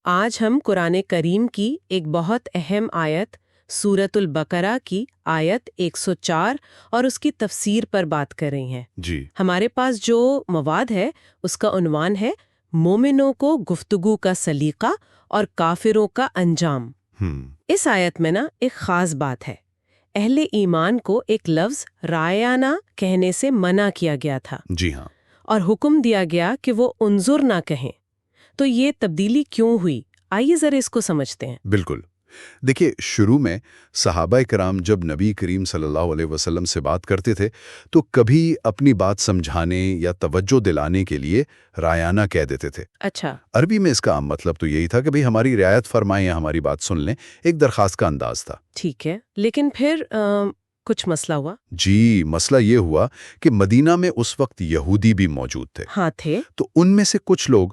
آج ہم قرآن کریم کی ایک بہت اہم آیت سورۃ البقرہ کی آیت 104 اور اس کی تفسیر پر بات کر رہے ہیں۔ جی ہمارے پاس جو مواد ہے اس کا عنوان ہے مومنوں کو گفتگو کا سلیقہ اور کافروں کا انجام۔ اس آیت میں ایک خاص بات ہے، اہل ایمان کو ایک لفظ رایانہ کہنے سے منع کیا گیا تھا، جی ہاں، اور حکم دیا گیا کہ وہ انظر نہ کہیں۔ تو یہ تبدیلی کیوں ہوئی؟ آئیے ذرا اس کو سمجھتے ہیں۔ بالکل۔ دیکھیے، شروع میں صحابہ کرام جب نبی کریم صلی اللہ علیہ وسلم سے بات کرتے تھے تو کبھی اپنی بات سمجھانے یا توجہ دلانے کے لیے رایانہ کہہ دیتے تھے۔ اچھا، عربی میں اس کا عام مطلب تو یہی تھا کہ بھئی ہماری رعایت فرمائیں یا ہماری بات سن لیں، ایک درخواست کا انداز تھا۔ ٹھیک ہے، لیکن پھر کچھ مسئلہ ہوا؟ جی، مسئلہ یہ ہوا کہ مدینہ میں اس وقت یہودی بھی موجود تھے، ہاں تھے۔ تو ان میں سے کچھ لوگ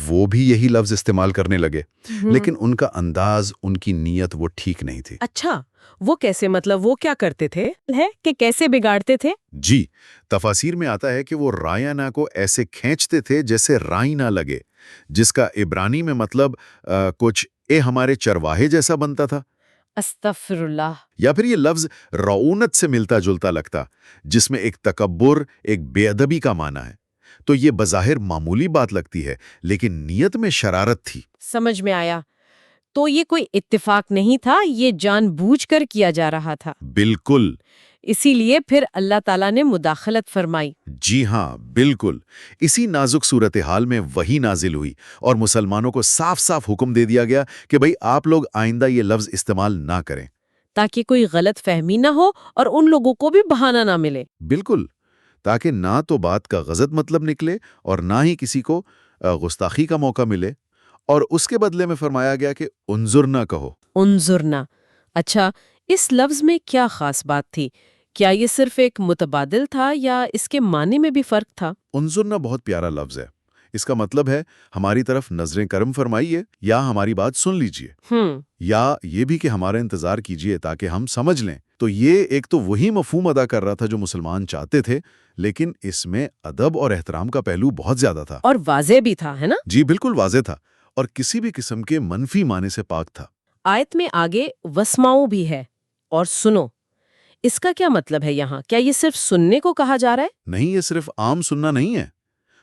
وہ بھی یہی لفظ استعمال کرنے لگے، لیکن ان کا انداز، ان کی نیت وہ ٹھیک نہیں تھی۔ اچھا، وہ کیسے؟ مطلب وہ کیا کرتے تھے ہے کہ کیسے بگاڑتے تھے؟ جی، تفاسیر میں آتا ہے کہ وہ رایانہ کو ایسے کھینچتے تھے جیسے رائی نہ لگے، جس کا عبرانی میں مطلب کچھ اے ہمارے چرواہے جیسا بنتا تھا، استغفر اللہ۔ یا پھر یہ لفظ رعونت سے ملتا جلتا لگتا، جس میں ایک تکبر، ایک بے ادبی کا معنی ہے۔ تو یہ بظاہر معمولی بات لگتی ہے، لیکن نیت میں شرارت تھی۔ سمجھ میں آیا۔ تو یہ کوئی اتفاق نہیں تھا، یہ جان بوجھ کر کیا جا رہا تھا۔ بالکل۔ اسی لیے پھر اللہ تعالیٰ نے مداخلت فرمائی۔ جی ہاں، بالکل۔ اسی نازک صورتحال میں وہی نازل ہوئی اور مسلمانوں کو صاف صاف حکم دے دیا گیا کہ بھئی آپ لوگ آئندہ یہ لفظ استعمال نہ کریں، تاکہ کوئی غلط فہمی نہ ہو اور ان لوگوں کو بھی بہانہ نہ ملے۔ بالکل، تاکہ نہ تو بات کا غلط مطلب نکلے اور نہ ہی کسی کو گستاخی کا موقع ملے۔ اور اس کے بدلے میں فرمایا گیا کہ انظر نہ کہو۔ انظرنا۔ اچھا، اس لفظ میں کیا خاص بات تھی؟ کیا یہ صرف ایک متبادل تھا یا اس کے معنی میں بھی فرق تھا؟ انظرنا بہت پیارا لفظ ہے۔ اس کا مطلب ہے ہماری طرف نظریں کرم فرمائیے، یا ہماری بات سن لیجئے، یا یہ بھی کہ ہمارا انتظار کیجئے تاکہ ہم سمجھ لیں۔ تو یہ ایک تو وہی مفہوم ادا کر رہا تھا جو مسلمان چاہتے تھے، لیکن اس میں ادب اور احترام کا پہلو بہت زیادہ تھا۔ اور واضح بھی تھا، ہے نا؟ جی بالکل واضح تھا، اور کسی بھی قسم کے منفی معنی سے پاک تھا۔ آیت میں آگے وسماؤ بھی ہے، اور سنو۔ اس کا کیا مطلب ہے یہاں؟ کیا یہ صرف سننے کو کہا جا رہا ہے؟ نہیں، یہ صرف عام سننا نہیں ہے۔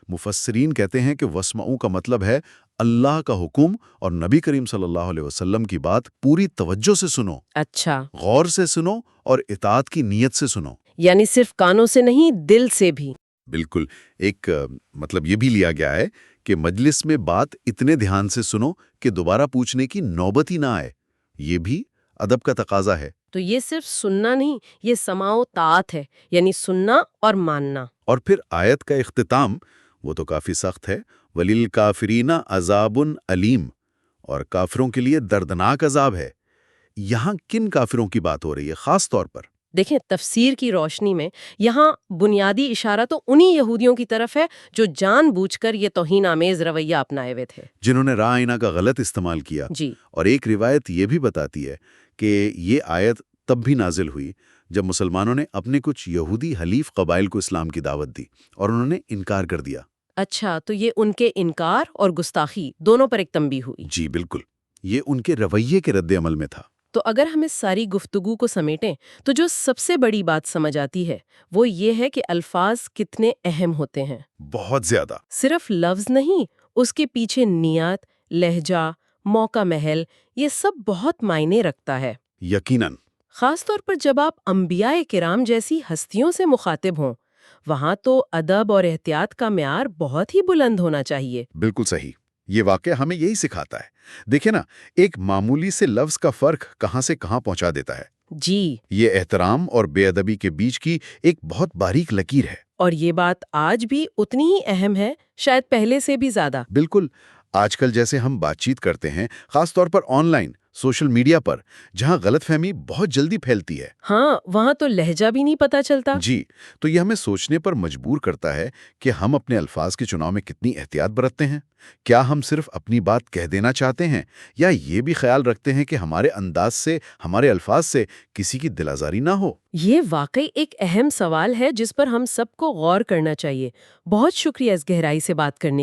مفسرین کہتے ہیں کہ وسمعوا کا مطلب ہے اللہ کا حکم اور نبی کریم صلی اللہ علیہ وسلم کی بات پوری توجہ سے سنو، اچھا، غور سے سنو اور اطاعت کی نیت سے سنو۔ یعنی صرف کانوں سے نہیں، دل سے بھی۔ بالکل۔ ایک مطلب یہ بھی لیا گیا ہے کہ مجلس میں بات اتنے دھیان سے سنو کہ دوبارہ پوچھنے کی نوبت ہی نہ آئے۔ یہ بھی ادب کا تقاضا ہے۔ تو یہ صرف سننا نہیں، یہ سماع و طاعت ہے، یعنی سننا اور ماننا۔ اور پھر آیت کا اختتام وہ تو کافی سخت ہے، وَلِلْكَافِرِينَ عَذَابٌ عَلِيمٌ، اور کافروں کے لیے دردناک عذاب ہے۔ یہاں کن کافروں کی بات ہو رہی ہے خاص طور پر؟ دیکھیں، تفسیر کی روشنی میں یہاں بنیادی اشارہ تو انہی یہودیوں کی طرف ہے جو جان بوجھ کر یہ توہین آمیز رویہ اپنائے ہوئے تھے، جنہوں نے رائنہ کا غلط استعمال کیا۔ جی۔ اور ایک روایت یہ بھی بتاتی ہے کہ یہ آیت تب بھی نازل ہوئی جب مسلمانوں نے اپنے کچھ یہودی حلیف قبائل کو اسلام کی دعوت دی اور انہوں نے انکار کر دیا۔ اچھا، تو یہ ان کے انکار اور گستاخی دونوں پر ایک تنبیہ ہوئی۔ جی بالکل، یہ ان کے رویے کے رد عمل میں تھا۔ تو اگر ہم اس ساری گفتگو کو سمیٹیں تو جو سب سے بڑی بات سمجھ آتی ہے وہ یہ ہے کہ الفاظ کتنے اہم ہوتے ہیں۔ بہت زیادہ۔ صرف لفظ نہیں، اس کے پیچھے نیت، لہجہ، موقع محل، یہ سب بہت معنی رکھتا ہے۔ یقیناً۔ خاص طور پر جب آپ انبیاء کرام جیسی ہستیوں سے مخاطب ہوں، وہاں تو ادب اور احتیاط کا معیار بہت ہی بلند ہونا چاہیے۔ بالکل صحیح۔ یہ واقعہ ہمیں یہی سکھاتا ہے۔ دیکھیں نا، ایک معمولی سے لفظ کا فرق کہاں سے کہاں پہنچا دیتا ہے۔ جی، یہ احترام اور بے ادبی کے بیچ کی ایک بہت باریک لکیر ہے۔ اور یہ بات آج بھی اتنی ہی اہم ہے، شاید پہلے سے بھی زیادہ۔ بالکل۔ آج کل جیسے ہم بات چیت کرتے ہیں، خاص طور پر آن لائن، سوشل میڈیا پر، جہاں غلط فہمی بہت جلدی پھیلتی ہے۔ ہاں، وہاں تو لہجہ بھی نہیں پتا چلتا۔ جی، تو یہ ہمیں سوچنے پر مجبور کرتا ہے کہ ہم اپنے الفاظ کے چناؤ میں کتنی احتیاط برتتے ہیں۔ کیا ہم صرف اپنی بات کہہ دینا چاہتے ہیں، یا یہ بھی خیال رکھتے ہیں کہ ہمارے انداز سے، ہمارے الفاظ سے کسی کی دل آزاری نہ ہو؟ یہ واقعی ایک اہم سوال ہے جس پر ہم سب کو غور کرنا چاہیے۔ بہت شکریہ اس گہرائی سے بات کرنے